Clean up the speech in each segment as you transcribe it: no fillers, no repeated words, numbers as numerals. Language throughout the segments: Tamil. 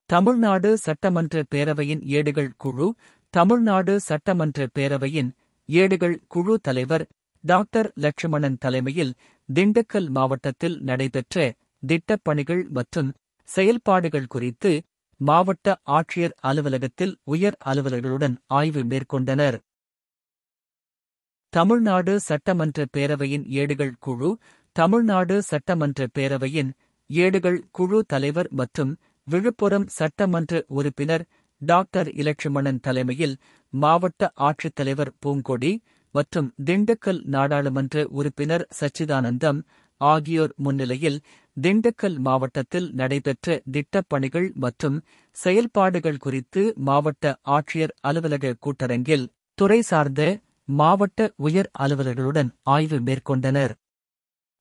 தமிழ்நாடு சட்டமன்ற பேரவையின் ஏடுகள் குழு தமிழ்நாடு சட்டமன்ற பேரவையின் ஏடுகள் குழு தலைவர் டாக்டர் லட்சுமணன் தலைமையில் திண்டுக்கல் மாவட்டத்தில் நடைபெற்ற திட்டப்பணிகள் மற்றும் செயல்பாடுகள் குறித்து மாவட்ட ஆட்சியர் அலுவலகத்தில் உயர் அலுவலர்களுடன் ஆய்வு மேற்கொண்டனர். தமிழ்நாடு சட்டமன்ற பேரவையின் ஏடுகள் குழு தமிழ்நாடு சட்டமன்ற பேரவையின் ஏடுகள் குழு தலைவர் மற்றும் விழுப்புரம் சட்டமன்ற உறுப்பினர் டாக்டர் இலட்சுமணன் தலைமையில் மாவட்ட ஆட்சித்தலைவர் பூங்கொடி மற்றும் திண்டுக்கல் நாடாளுமன்ற உறுப்பினர் சச்சிதானந்தம் ஆகியோர் முன்னிலையில் திண்டுக்கல் மாவட்டத்தில் நடைபெற்ற திட்டப்பணிகள் மற்றும் செயல்பாடுகள் குறித்து மாவட்ட ஆட்சியர் அலுவலக கூட்டரங்கில் துறை சார்ந்த மாவட்ட உயர் அலுவலர்களுடன் ஆய்வு மேற்கொண்டனர்.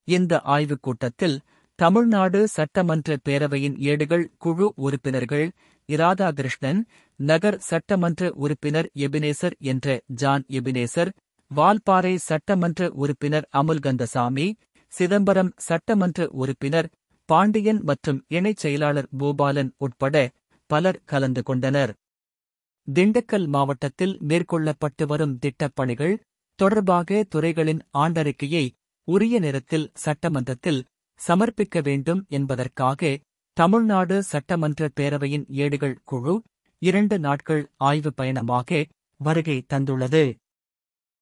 இந்த ஆய்வுக் கூட்டத்தில் தமிழ்நாடு சட்டமன்ற பேரவையின் ஏடுகள் குழு உறுப்பினர்கள் இராதாகிருஷ்ணன், நகர் சட்டமன்ற உறுப்பினர் எபினேசர் என்ற ஜான் எபினேசர், வால்பாறை சட்டமன்ற உறுப்பினர் அமுல்கந்தசாமி, சிதம்பரம் சட்டமன்ற உறுப்பினர் பாண்டியன் மற்றும் இணைச் செயலாளர் பூபாலன் உட்பட பலர் கலந்து கொண்டனர். திண்டுக்கல் மாவட்டத்தில் மேற்கொள்ளப்பட்டு வரும் திட்டப்பணிகள் தொடர்பாக துறைகளின் ஆண்டறிக்கையை உரிய நேரத்தில் சட்டமன்றத்தில் சமர்ப்பிக்க வேண்டும் என்பதற்காக தமிழ்நாடு சட்டமன்ற பேரவையின் ஏடுகள் குழு 2 நாட்கள் ஆய்வு பயணமாக வருகை தந்துள்ளது.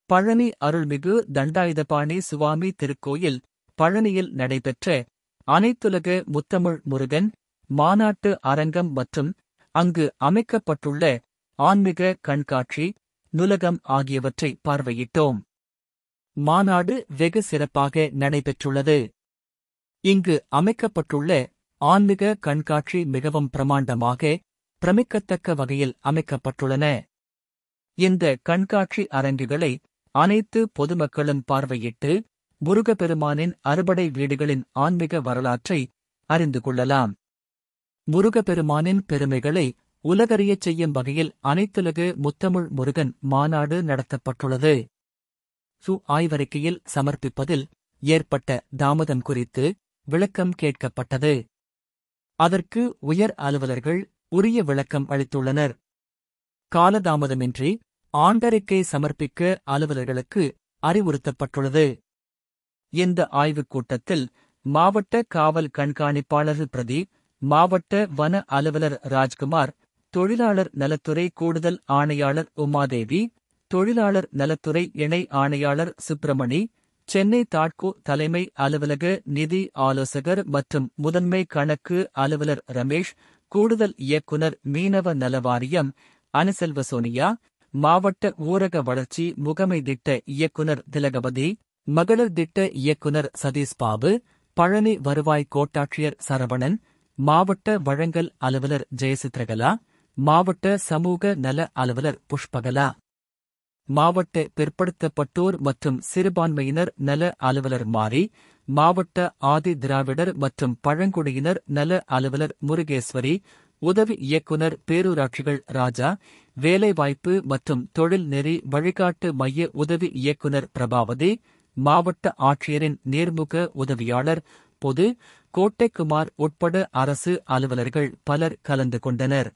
பழனி அருள்மிகு தண்டாயுதபாணி சுவாமி திருக்கோயில் பழனியில் நடைபெற்ற அனைத்துலக முத்தமிழ் முருகன் மாநாட்டு அரங்கம் மற்றும் அங்கு அமைக்கப்பட்டுள்ள ஆன்மீக கண்காட்சி நூலகம் ஆகியவற்றை பார்வையிட்டோம். மாநாடு வெகு சிறப்பாக நடைபெற்றுள்ளது. இங்கு அமைக்கப்பட்டுள்ள ஆன்மீக கண்காட்சி மிகவும் பிரமாண்டமாக பிரமிக்கத்தக்க வகையில் அமைக்கப்பட்டுள்ளன. இந்த கண்காட்சி அரங்குகளை அனைத்து பொதுமக்களும் பார்வையிட்டு முருகப்பெருமானின் அறுபடை வீடுகளின் ஆன்மீக வரலாற்றை அறிந்து கொள்ளலாம். முருகப்பெருமானின் பெருமைகளை உலகறியச் செய்யும் வகையில் அனைத்துலக முத்தமிழ் முருகன் மாநாடு நடத்தப்பட்டுள்ளது. ஆய்வறிக்கையில் சமர்ப்பிப்பதில் ஏற்பட்ட தாமதம் குறித்து விளக்கம் கேட்கப்பட்டது. அதற்கு உயர் அலுவலர்கள் உரிய விளக்கம் அளித்துள்ளனர். காலதாமதமின்றி ஆண்டறிக்கை சமர்ப்பிக்க அலுவலர்களுக்கு அறிவுறுத்தப்பட்டுள்ளது. இந்த ஆய்வுக் கூட்டத்தில் மாவட்ட காவல் கண்காணிப்பாளர் பிரதீப், மாவட்ட வன அலுவலர் ராஜ்குமார், தொழிலாளர் நலத்துறை கூடுதல் ஆணையாளர் உமாதேவி, தொழிலாளர் நலத்துறை இணை ஆணையாளர் சுப்பிரமணி, சென்னை தாட்கோ தலைமை அலுவலக நிதி ஆலோசகர் மற்றும் முதன்மை கணக்கு அலுவலர் ரமேஷ், கூடுதல் இயக்குனர் மீனவ நலவாரியம் அனுசெல்வ சோனியா, மாவட்ட ஊரக வளர்ச்சி முகமை திட்ட இயக்குனர் திலகவதி, மகளிர் திட்ட இயக்குனர் சதீஷ் பாபு, பழனி வருவாய் கோட்டாட்சியர் சரவணன், மாவட்ட வழங்கல் அலுவலர் ஜெயசித்ரகலா, மாவட்ட சமூக நல அலுவலர் புஷ்பகலா, மாவட்ட பிற்படுத்தப்பட்டோர் மற்றும் சிறுபான்மையினர் நல அலுவலர் மாரி, மாவட்ட ஆதி திராவிடர் மற்றும் பழங்குடியினர் நல அலுவலர் முருகேஸ்வரி, உதவி இயக்குனர் பேரூராட்சிகள் ராஜா, வேலைவாய்ப்பு மற்றும் தொழில் நெறி வழிகாட்டு மைய உதவி இயக்குனர் பிரபாவதி, மாவட்ட ஆட்சியரின் நேர்முக உதவியாளர் பொது கோட்டைக்குமார் உட்பட அரசு அலுவலர்கள் பலர் கலந்து கொண்டனர்.